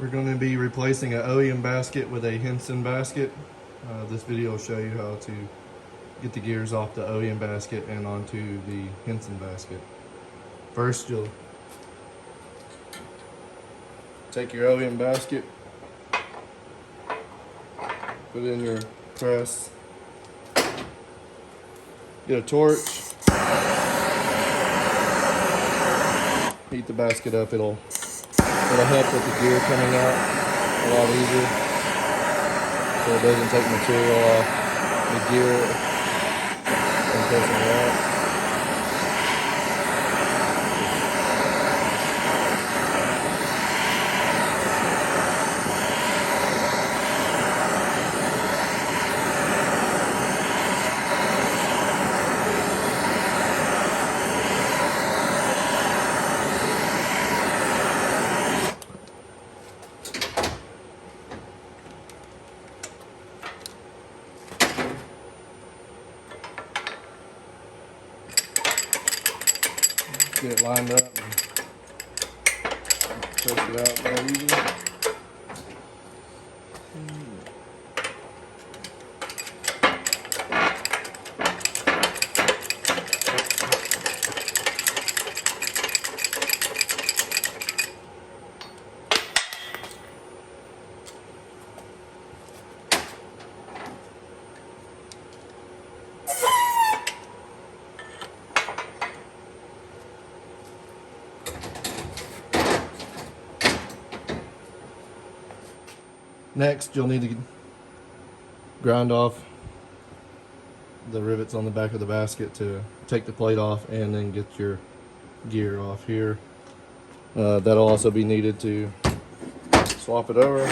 We're going to be replacing an OEM basket with a Hinson basket. This video will show you how to get the gears off the OEM basket and onto the Hinson basket. First, you'll take your OEM basket, put it in your press, get a torch, heat the basket up. It'll help with the gear coming out a lot easier, so it doesn't take material off the gear and pressing it out. Get it lined up and press it out more easy. Next, you'll need to grind off the rivets on the back of the basket to take the plate off and then get your gear off here. That'll also be needed to swap it over.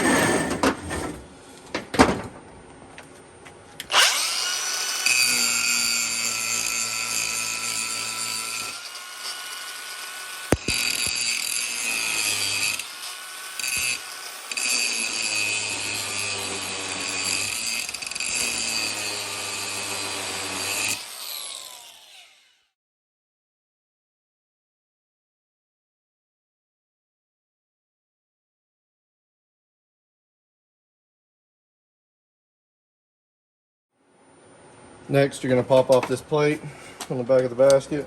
Next, you're going to pop off this plate on the back of the basket.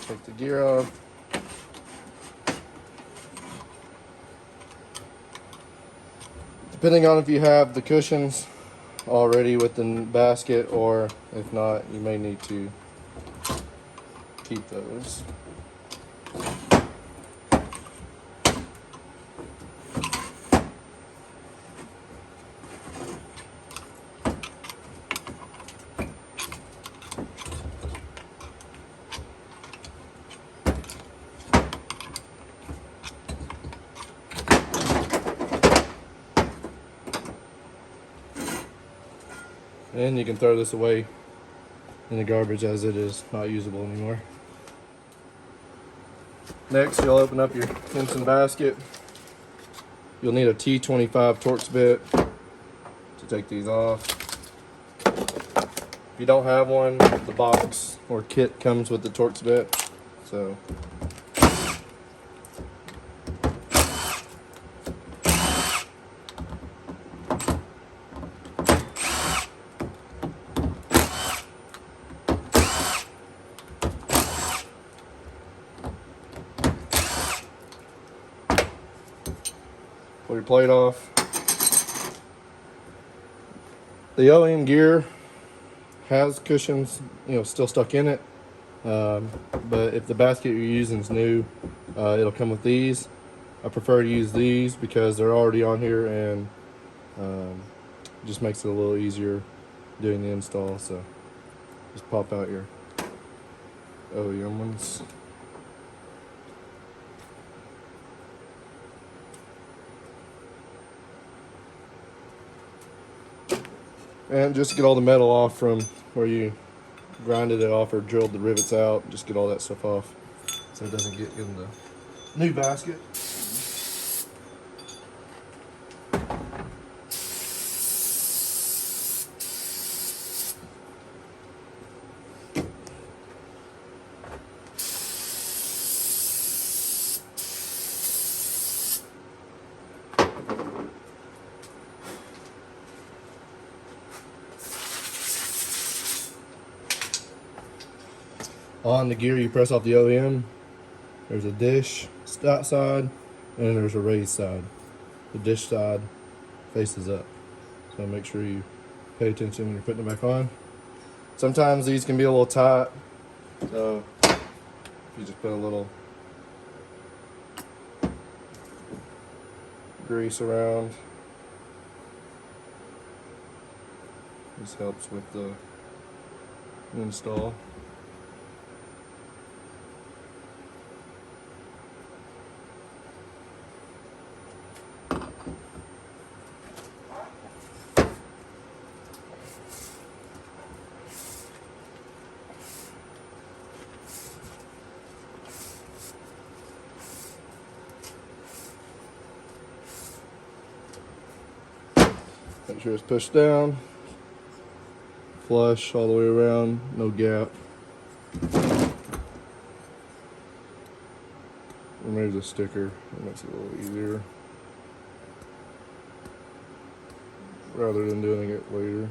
Take the gear off. Depending on if you have the cushions already with the basket, or if not, you may need to keep those. And you can throw this away in the garbage as it is not usable anymore. Next, you'll open up your Hinson basket. You'll need a T25 Torx bit to take these off. If you don't have one, the box or kit comes with the Torx bit. So pull your plate off. The OEM gear has cushions, still stuck in it. But if the basket you're using is new, it'll come with these. I prefer to use these because they're already on here, and it just makes it a little easier doing the install. So just pop out your OEM ones. And just get all the metal off from where you grinded it off or drilled the rivets out. Just get all that stuff off so it doesn't get in the new basket. On the gear, you press off the OEM. There's a dish side, and then there's a raised side. The dish side faces up, so make sure you pay attention when you're putting it back on. Sometimes these can be a little tight, so you just put a little grease around. This helps with the install. Make sure it's pushed down, flush all the way around, no gap. Remove the sticker, it makes it a little easier rather than doing it later.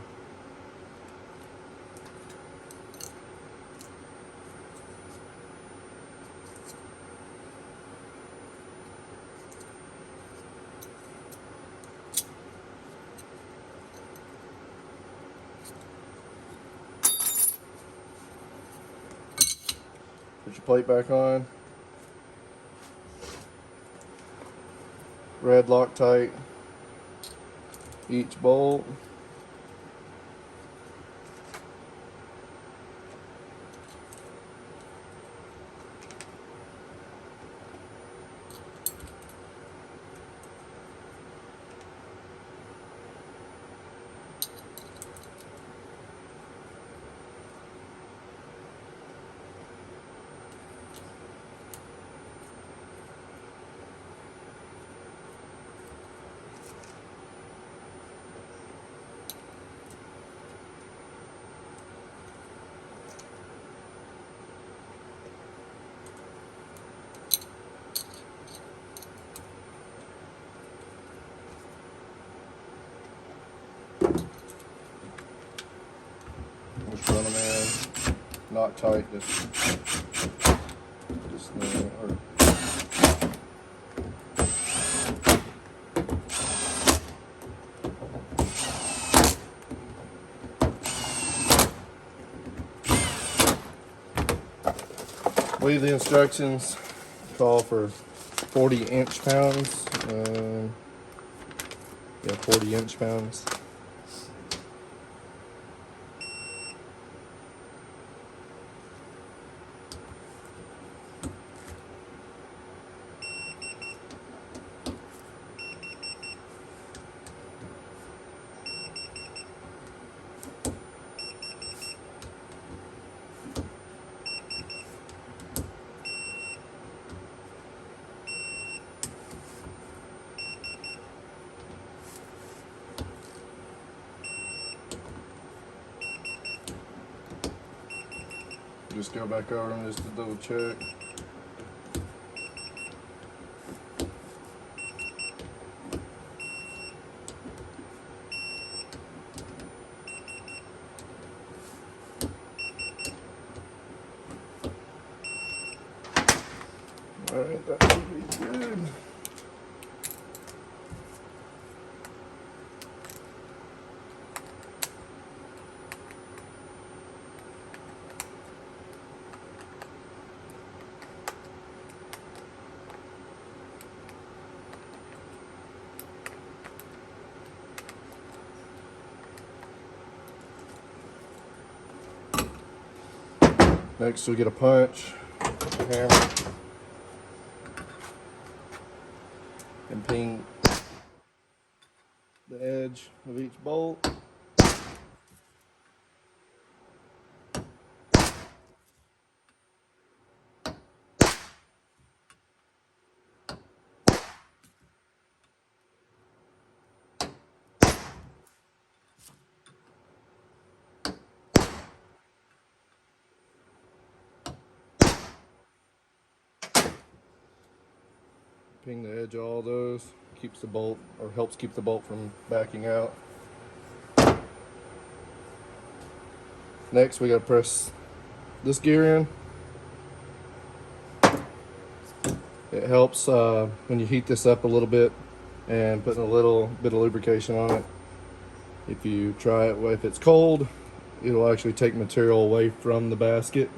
Put your plate back on. Red Loctite each bolt. Just run them in, not tight, just or I believe the instructions call for 40 inch-pounds. Yeah, 40 inch-pounds. Just go back over them just to double check. Alright, that should be good. Next we get a punch, a hammer, and ping the edge of each bolt. Ping the edge of all those, keeps the bolt, or helps keep the bolt from backing out. Next we gotta press this gear in, It helps when you heat this up a little bit and putting a little bit of lubrication on it. If you try it, if it's cold, it'll actually take material away from the basket.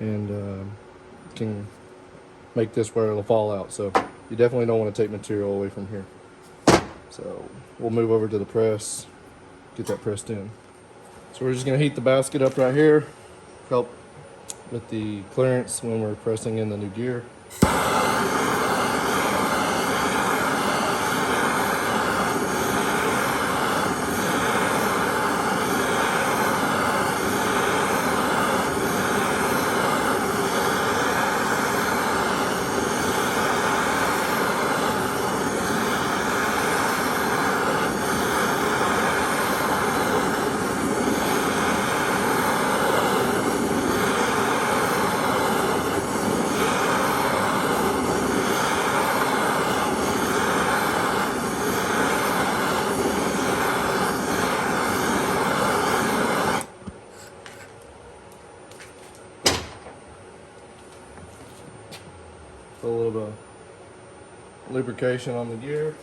And can make this where it'll fall out. So you definitely don't want to take material away from here. So we'll move over to the press, get that pressed in. So we're just going to heat the basket up right here, help with the clearance when we're pressing in the new gear. Put a little bit of lubrication on the gear.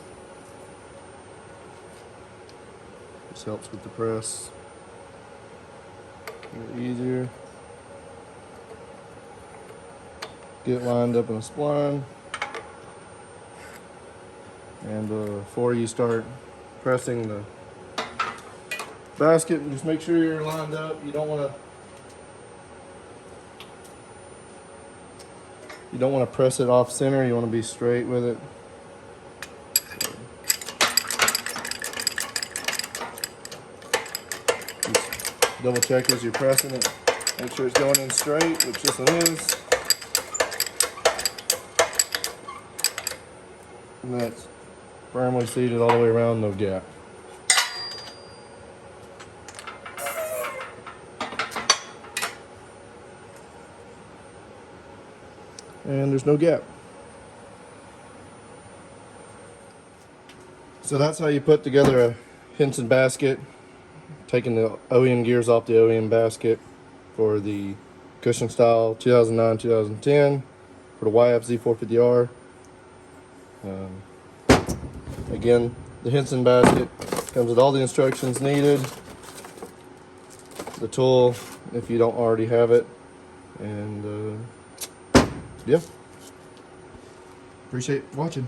This helps with the press. A little easier. Get lined up in a spline. And before you start pressing the basket, just make sure you're lined up. You don't want to press it off center. You want to be straight with it. Just double check as you're pressing it. Make sure it's going in straight, which this one is. And that's firmly seated all the way around, no gap. And there's no gap. So that's how you put together a Hinson basket, taking the OEM gears off the OEM basket for the cushion style 2009-2010 for the YFZ450R. Again, the Hinson basket comes with all the instructions needed, the tool if you don't already have it, and yeah. Appreciate watching.